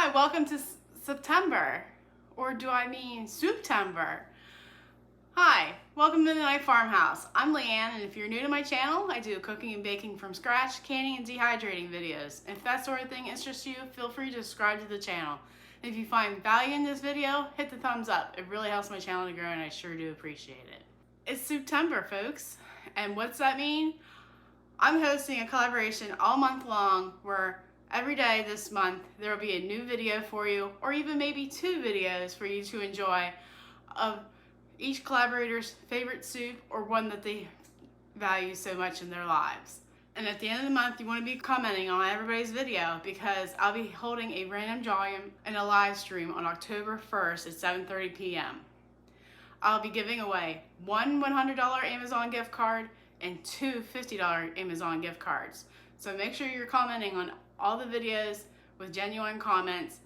Hi, welcome to September. Or do I mean Souptember? Hi, welcome to Mennonite Farmhouse. I'm Leanne, and if you're new to my channel, I do cooking and baking from scratch, canning and dehydrating videos. If that sort of thing interests you, feel free to subscribe to the channel. If you find value in this video, hit the thumbs up. It really helps my channel to grow, and I sure do appreciate it. It's September, folks. And what's that mean? I'm hosting a collaboration all month long where every day this month there will be a new video for you, or even maybe 2 videos for you to enjoy of each collaborator's favorite soup or one that they value so much in their lives. And at the end of the month, you want to be commenting on everybody's video, because I'll be holding a random drawing and a live stream on October 1st at 7:30 p.m. I'll be giving away 1 $100 Amazon gift card and 2 $50 Amazon gift cards. So make sure you're commenting on all the videos with genuine comments,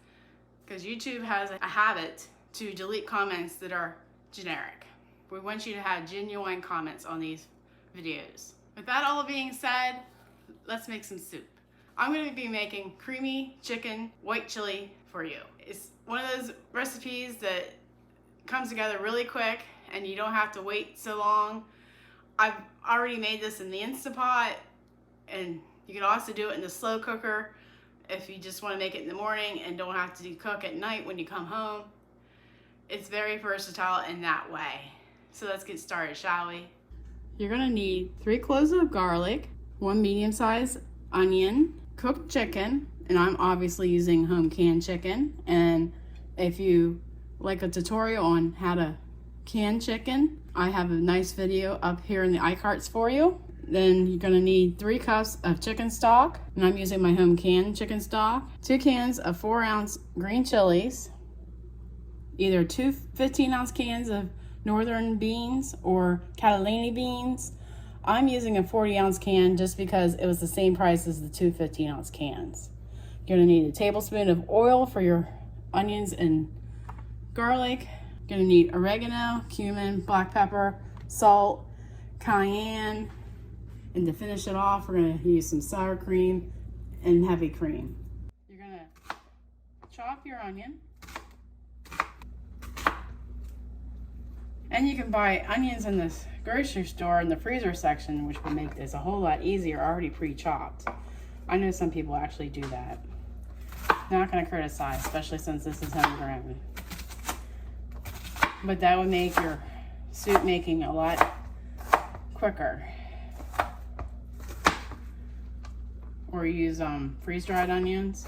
because YouTube has a habit to delete comments that are generic. We want you to have genuine comments on these videos. With that all being said, let's make some soup. I'm going to be making creamy chicken white chili for you. It's one of those recipes that comes together really quick and you don't have to wait so long. I've already made this in the Instapot, and you can also do it in the slow cooker if you just want to make it in the morning and don't have to cook at night when you come home. It's very versatile in that way. So let's get started, shall we? You're going to need 3 cloves of garlic, 1 medium-sized onion, cooked chicken, and I'm obviously using home canned chicken. And if you like a tutorial on how to can chicken, I have a nice video up here in the iCarts for you. Then you're going to need 3 cups of chicken stock, and I'm using my home canned chicken stock, 2 cans of 4-ounce green chilies, either 2 15-ounce cans of northern beans or Catalini beans. I'm using a 40-ounce can just because it was the same price as the 2 15-ounce cans. You're going to need a tablespoon of oil for your onions and garlic. You're going to need oregano, cumin, black pepper, salt, cayenne, and to finish it off, we're going to use some sour cream and heavy cream. You're going to chop your onion. And you can buy onions in the grocery store in the freezer section, which will make this a whole lot easier, already pre-chopped. I know some people actually do that. Not going to criticize, especially since this is homegrown. But that would make your soup making a lot quicker. Or use freeze-dried onions.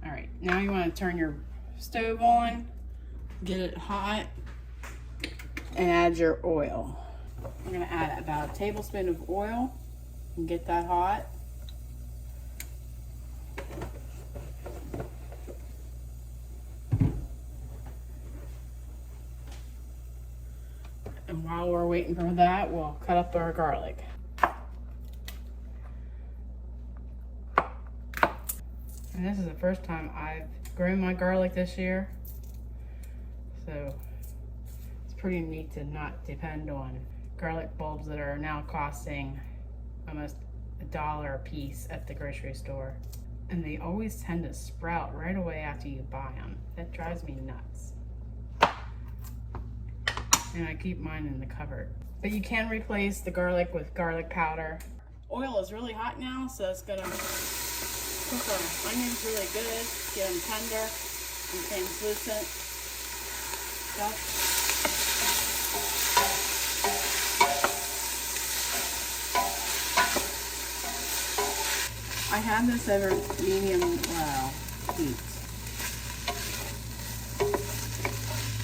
All right, now you want to turn your stove on, get it hot, and add your oil. I'm going to add about a tablespoon of oil and get that hot. And while we're waiting for that, we'll cut up our garlic. And this is the first time I've grown my garlic this year, so it's pretty neat to not depend on garlic bulbs that are now costing almost $1 a piece at the grocery store. And they always tend to sprout right away after you buy them. That drives me nuts. And I keep mine in the cupboard. But you can replace the garlic with garlic powder. Oil is really hot now, so it's gonna cook our onions really good, get them tender and translucent. I have this over medium-low heat.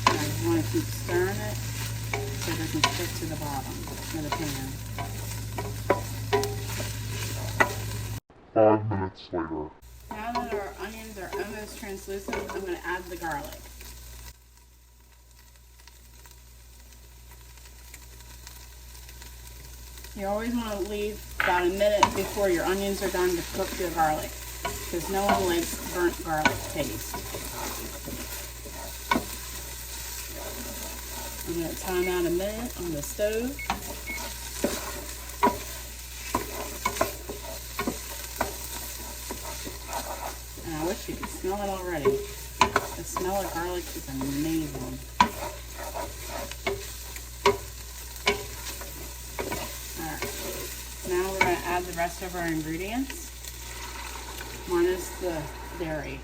I want to keep stirring it so it doesn't stick to the bottom of the pan. 5 minutes later. Now that our onions are almost translucent, I'm going to add the garlic. You always want to leave about a minute before your onions are done to cook your garlic, because no one likes burnt garlic taste. I'm going to time out a minute on the stove. And I wish you could smell it already. The smell of garlic is amazing. Alright, now we're going to add the rest of our ingredients, minus the dairy.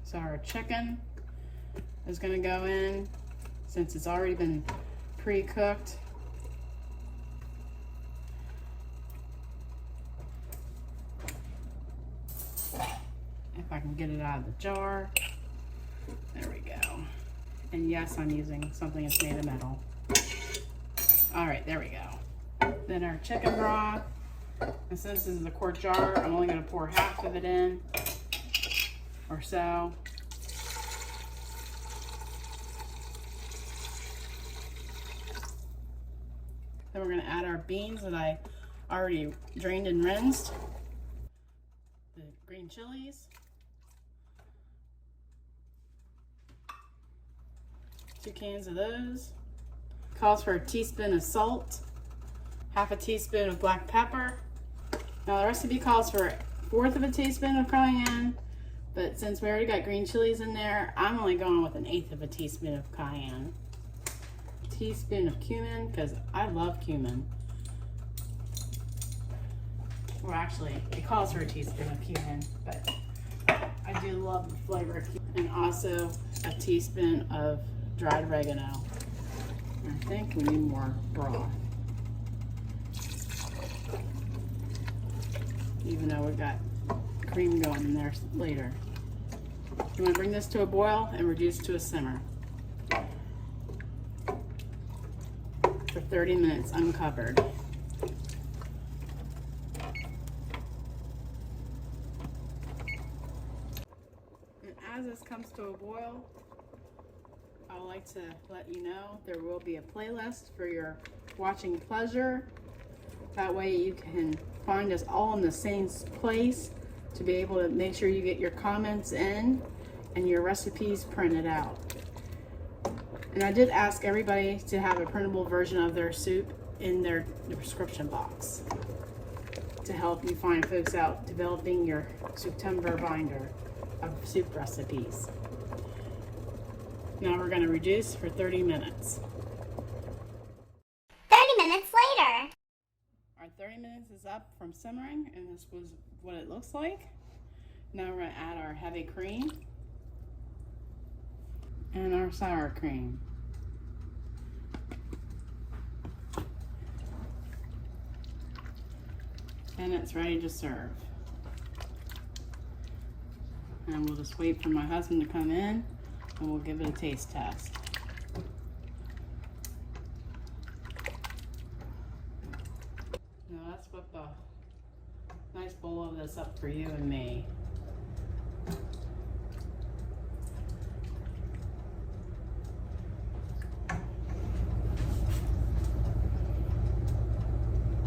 So our chicken is going to go in since it's already been pre-cooked. If I can get it out of the jar. There we go. And yes, I'm using something that's made of metal. All right, there we go. Then our chicken broth. And since this is a quart jar, I'm only going to pour half of it in or so. Then we're going to add our beans that I already drained and rinsed. The green chilies. 2 cans of those. Calls for a teaspoon of salt, half a teaspoon of black pepper. Now the recipe calls for 1/4 of a teaspoon of cayenne, but since we already got green chilies in there, I'm only going with 1/8 of a teaspoon of cayenne. Teaspoon of cumin, because I love cumin. Well, actually, it calls for a teaspoon of cumin, but I do love the flavor of cumin. And also a teaspoon of dried oregano. I think we need more broth, even though we've got cream going in there later. You want to bring this to a boil and reduce to a simmer for 30 minutes uncovered. And as this comes to a boil, I would like to let you know there will be a playlist for your watching pleasure. That way you can find us all in the same place to be able to make sure you get your comments in and your recipes printed out. And I did ask everybody to have a printable version of their soup in their description box to help you find folks out developing your September binder of soup recipes. Now we're going to reduce for 30 minutes. 30 minutes later. Our 30 minutes is up from simmering, and this was what it looks like. Now we're going to add our heavy cream and our sour cream. And it's ready to serve. And we'll just wait for my husband to come in, and we'll give it a taste test. Now let's whip a nice bowl of this up for you and me.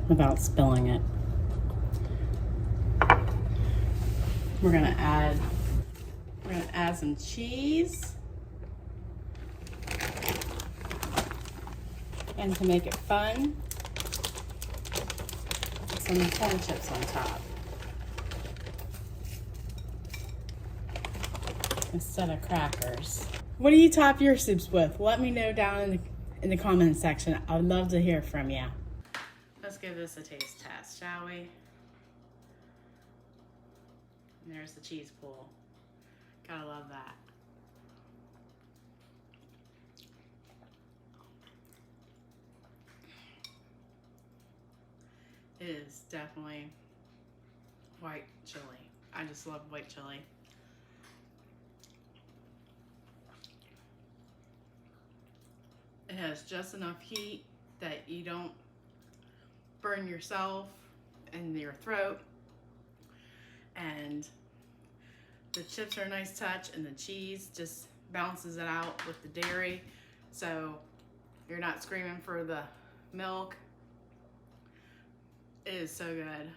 Without spilling it. We're gonna add some cheese. And to make it fun, some corn chips on top. Instead of crackers. What do you top your soups with? Let me know down in the comment section. I would love to hear from you. Let's give this a taste test, shall we? And there's the cheese pool. Gotta love that. It is definitely white chili. I just love white chili. It has just enough heat that you don't burn yourself and your throat. And the chips are a nice touch, and the cheese just balances it out with the dairy. So you're not screaming for the milk. It is so good.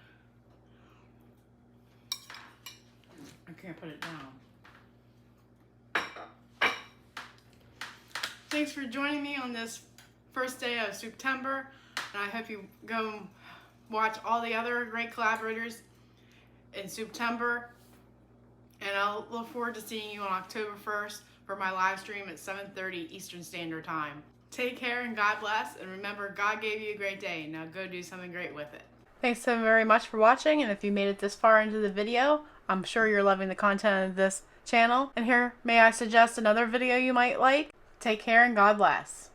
I can't put it down. Thanks for joining me on this first day of September, and I hope you go watch all the other great collaborators in September. And I'll look forward to seeing you on October 1st for my live stream at 7:30 Eastern Standard Time. Take care and God bless. And remember, God gave you a great day. Now go do something great with it. Thanks so very much for watching. And if you made it this far into the video, I'm sure you're loving the content of this channel. And here, may I suggest another video you might like? Take care and God bless.